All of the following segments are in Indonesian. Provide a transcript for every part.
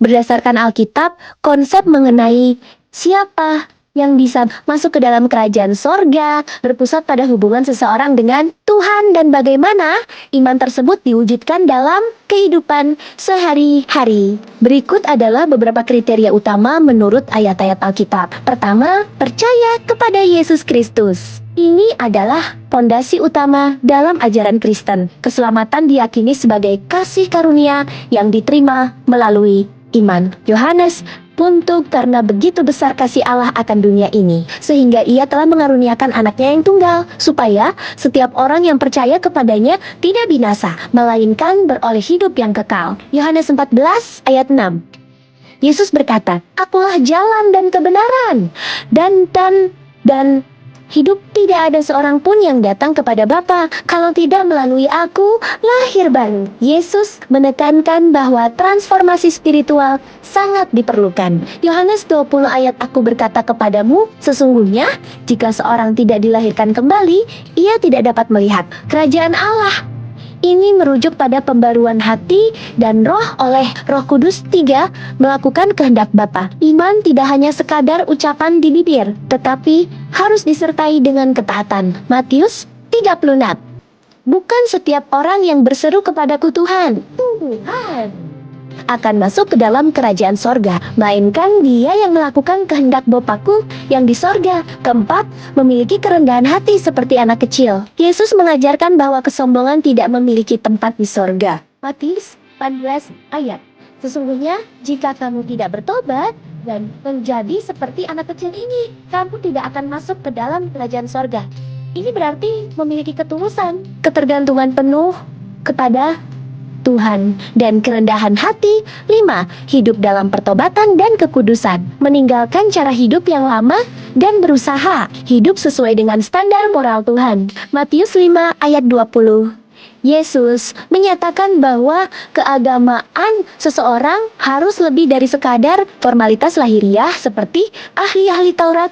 Berdasarkan Alkitab, konsep mengenai siapa yang bisa masuk ke dalam kerajaan sorga berpusat pada hubungan seseorang dengan Tuhan dan bagaimana iman tersebut diwujudkan dalam kehidupan sehari-hari. Berikut adalah beberapa kriteria utama menurut ayat-ayat Alkitab. Pertama, percaya kepada Yesus Kristus. Ini adalah pondasi utama dalam ajaran Kristen. Keselamatan diyakini sebagai kasih karunia yang diterima melalui iman. Yohanes, untuk karena begitu besar kasih Allah akan dunia ini, sehingga ia telah mengaruniakan anaknya yang tunggal, supaya setiap orang yang percaya kepadanya tidak binasa, melainkan beroleh hidup yang kekal. Yohanes 14 ayat 6. Yesus berkata, "Akulah jalan dan kebenaran dan hidup, tidak ada seorang pun yang datang kepada Bapa kalau tidak melalui aku, lahir baru." Yesus menekankan bahwa transformasi spiritual sangat diperlukan. Yohanes 20 ayat, "Aku berkata kepadamu, sesungguhnya jika seorang tidak dilahirkan kembali, ia tidak dapat melihat kerajaan Allah." Ini merujuk pada pembaruan hati dan roh oleh Roh Kudus. 3. Melakukan kehendak Bapa. Iman tidak hanya sekadar ucapan di bibir, tetapi harus disertai dengan ketaatan. Matius 36. Bukan setiap orang yang berseru kepadaku Tuhan, Tuhan, akan masuk ke dalam kerajaan sorga, melainkan dia yang melakukan kehendak Bapakku yang di sorga. 4. Memiliki kerendahan hati seperti anak kecil. Yesus mengajarkan bahwa kesombongan tidak memiliki tempat di sorga. Matius 14 ayat. "Sesungguhnya jika kamu tidak bertobat dan menjadi seperti anak kecil ini, kamu tidak akan masuk ke dalam kerajaan sorga." Ini berarti memiliki ketulusan, ketergantungan penuh kepada Tuhan, dan kerendahan hati. 5. Hidup dalam pertobatan dan kekudusan. Meninggalkan cara hidup yang lama dan berusaha hidup sesuai dengan standar moral Tuhan. Matius 5 ayat 20. Yesus menyatakan bahwa keagamaan seseorang harus lebih dari sekadar formalitas lahiriah seperti ahli-ahli Taurat.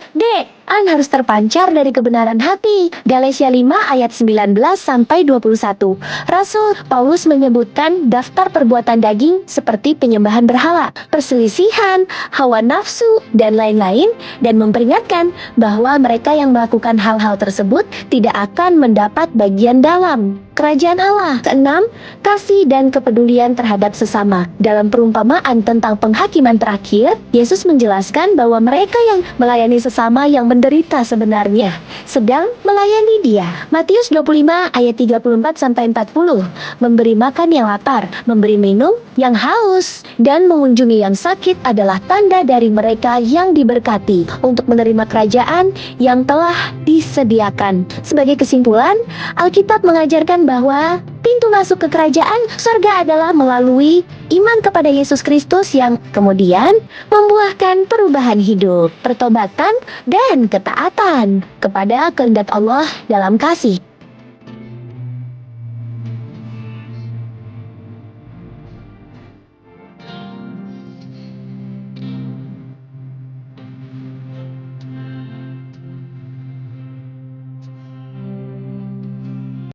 Harus terpancar dari kebenaran hati. Galatia 5 ayat 19 sampai 21. Rasul Paulus menyebutkan daftar perbuatan daging seperti penyembahan berhala, perselisihan, hawa nafsu, dan lain-lain, dan memperingatkan bahwa mereka yang melakukan hal-hal tersebut tidak akan mendapat bagian dalam kerajaan Allah. 6. Kasih dan kepedulian terhadap sesama. Dalam perumpamaan tentang penghakiman terakhir, Yesus menjelaskan bahwa mereka yang melayani sesama yang menderita sebenarnya sedang melayani Dia. Matius 25 ayat 34 sampai 40. Memberi makan yang lapar, memberi minum yang haus, dan mengunjungi yang sakit adalah tanda dari mereka yang diberkati untuk menerima kerajaan yang telah disediakan. Sebagai kesimpulan, Alkitab mengajarkan bahwa pintu masuk ke kerajaan surga adalah melalui iman kepada Yesus Kristus yang kemudian membuahkan perubahan hidup, pertobatan, dan ketaatan kepada kehendak Allah dalam kasih.